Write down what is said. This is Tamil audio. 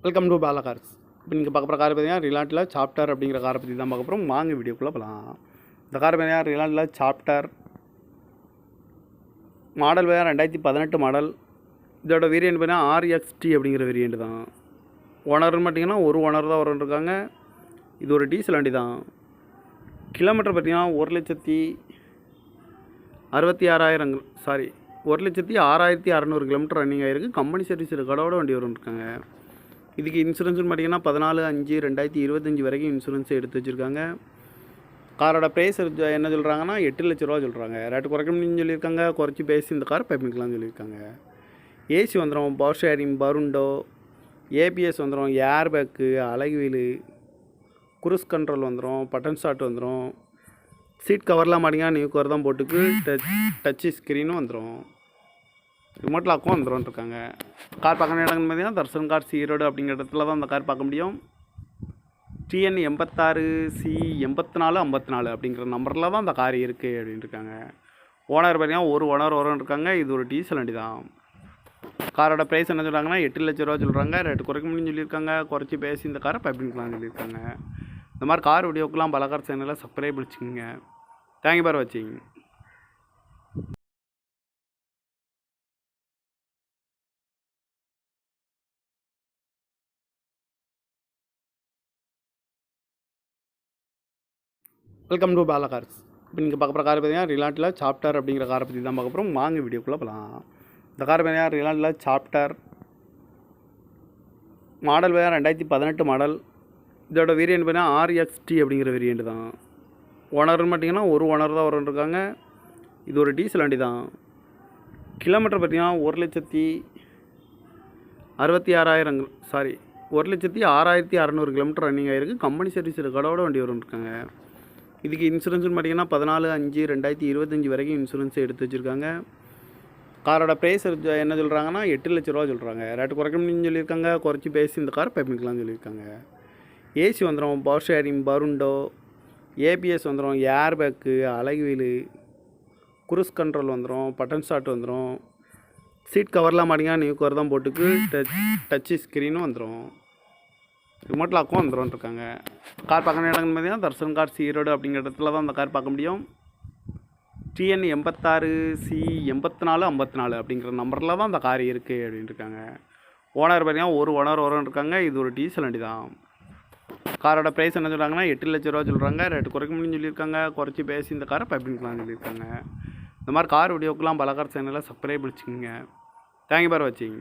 Welcome to Bala cars. இப்போ நீங்கள் பார்க்க போகிற கார் பார்த்தீங்கன்னா ரிலாண்டில் சாப்டர் அப்படிங்கிற காரை பற்றி தான் பார்க்க போகிறோம். வாங்க வீடியோக்குள்ளே போகலாம். இந்த கார் பார்த்தீங்கன்னா ரிலாண்டில் சாப்டர் மாடல் பார்த்தீங்கன்னா 2018 மாடல். இதோட வேரியண்ட் பார்த்தீங்கன்னா RXT அப்படிங்கிற வேரியண்ட் தான். ஓனர்னு பார்த்தீங்கன்னா ஒரு ஓனர் தான் இருக்காங்க. இது ஒரு டீசல் வண்டி தான். கிலோமீட்டர் பார்த்தீங்கன்னா 1,66,600 கிலோமீட்டர் ரன்னிங் ஆகிருக்கு. கம்பெனி சர்வீஸ் கடவோட வண்டி இருக்காங்க. இதுக்கு இன்சூரன்ஸ்னு பார்த்தீங்கன்னா 14/5/2025 வரைக்கும் இன்சூரன்ஸ் எடுத்து வச்சுருக்காங்க. காரோட ப்ரைஸ் என்ன சொல்கிறாங்கன்னா 8 லட்ச ரூபா சொல்கிறாங்க. ரேட்டு குறைக்கணும்னு சொல்லியிருக்காங்க. குறைச்சி பேசி இந்த கார் பண்ணிக்கலாம்னு சொல்லியிருக்காங்க. ஏசி வந்துடும், பவர் ஷேரிங், பருண்டோ, ஏபிஎஸ் வந்துடும், ஏர் பேக்கு, அழகு வீலு, குரூஸ் கண்ட்ரோல் வந்துடும், பட்டன் ஸ்டார்ட் வந்துடும். சீட் கவர்லாம் மாட்டிங்கன்னா நியூ கவர் தான் போட்டுக்கு. டச்சு ஸ்க்ரீனும் வந்துடும். ரிமோட் லாக்கும் வந்துடும் இருக்காங்க. கார் பார்க்கணும் இடங்கன்னு பார்த்தீங்கன்னா தர்சன் கார்ஸ் ஈரோடு அப்படிங்கிற இடத்துல தான் அந்த கார் பார்க்க முடியும். TN 86C8454 அப்படிங்கிற நம்பரில் தான் அந்த கார் இருக்குது அப்படின்னு இருக்காங்க. ஓனர் பார்த்தீங்கன்னா ஒரு ஓனர் இருக்காங்க. இது ஒரு டீசல் வண்டி தான். காரோட ப்ரைஸ் என்ன சொல்கிறாங்கன்னா 8 லட்ச ரூபா சொல்கிறாங்க. ரேட்டு குறைக்கணும்னு சொல்லியிருக்காங்க. குறைச்சி பேசி இந்த காரை பண்ணிக்கலாம்னு சொல்லியிருக்காங்க. இந்த மாதிரி கார் வீடியோக்கெலாம் பலகார் சேனலில் சப்ஸ்கிரைப் பண்ணிச்சுக்கோங்க. தேங்க்யூ ஃபார் வாட்சிங். Welcome to Bala cars. இப்போ நீங்கள் பார்க்க போகிற கார் பார்த்தீங்கன்னா ரிலாண்டில் சாப்டர் அப்படிங்கிற காரை பற்றி தான் பார்க்க போகிறோம். வாங்க வீடியோக்குள்ளே போகலாம். இந்த கார் பார்த்தீங்கன்னா ரிலாண்டில் சாப்டர் மாடல் பார்த்தீங்கன்னா 2018 மாடல். இதோட வேரியண்ட் பார்த்தீங்கன்னா RXT அப்படிங்கிற வேரியண்ட் தான். ஓனர்னு பார்த்தீங்கன்னா ஒரு ஓனர் தான் இருக்காங்க. இது ஒரு டீசல் வண்டி தான். கிலோமீட்டர் பார்த்தீங்கன்னா 1,66,600 கிலோமீட்டர் ரன்னிங் ஆகிருக்கு. கம்பெனி சர்வீஸ் கடவோட வண்டி இருக்காங்க. இதுக்கு இன்சூரன்ஸ்னு பார்த்தீங்கன்னா 14/5/2025 வரைக்கும் இன்சூரன்ஸ் எடுத்து வச்சுருக்காங்க. காரோட ப்ரைஸ் என்ன சொல்கிறாங்கன்னா 8 லட்ச ரூபா சொல்கிறாங்க. ரேட்டு குறைக்கணும்னு சொல்லியிருக்காங்க. குறைச்சி பேசி இந்த கார் பண்ணிக்கலாம்னு சொல்லியிருக்காங்க. ஏசி வந்துடும், பவர் ஷேரிங், பருண்டோ, ஏபிஎஸ் வந்துடும், ஏர் பேக்கு, அழகு வீலு, குரூஸ் கண்ட்ரோல் வந்துடும், பட்டன் ஸ்டார்ட் வந்துடும். சீட் கவர்லாம் மாட்டிங்கன்னா நியூ கவர் தான் போட்டுக்கு. டச்சு ஸ்க்ரீனும் வந்துடும். ரிமோட் லாக்கும் வந்துடும் இருக்காங்க. கார் பார்க்கணும் இடங்கன்னு பார்த்தீங்கன்னா தர்சன் கார்ஸ் ஈரோடு அப்படிங்கிற இடத்துல தான் அந்த கார் பார்க்க முடியும். TN 86C8454 அப்படிங்கிற நம்பரில் தான் அந்த கார் இருக்குது அப்படின்னு இருக்காங்க. ஓனர் பார்த்தீங்கன்னா ஒரு ஓனர் இருக்காங்க. இது ஒரு டீசல் வண்டி தான். காரோட ப்ரைஸ் என்ன சொல்கிறாங்கன்னா 8 லட்ச ரூபா சொல்கிறாங்க. ரேட்டு குறைக்கணும்னு சொல்லியிருக்காங்க. குறைச்சி பேசி இந்த காரை பண்ணிக்கலாம்னு சொல்லியிருக்காங்க. இந்த மாதிரி கார் வீடியோக்கெலாம் பலகார் சேனலில் சப்ஸ்கிரைப் பண்ணிச்சுக்கோங்க. தேங்க்யூ ஃபார் வாட்சிங்.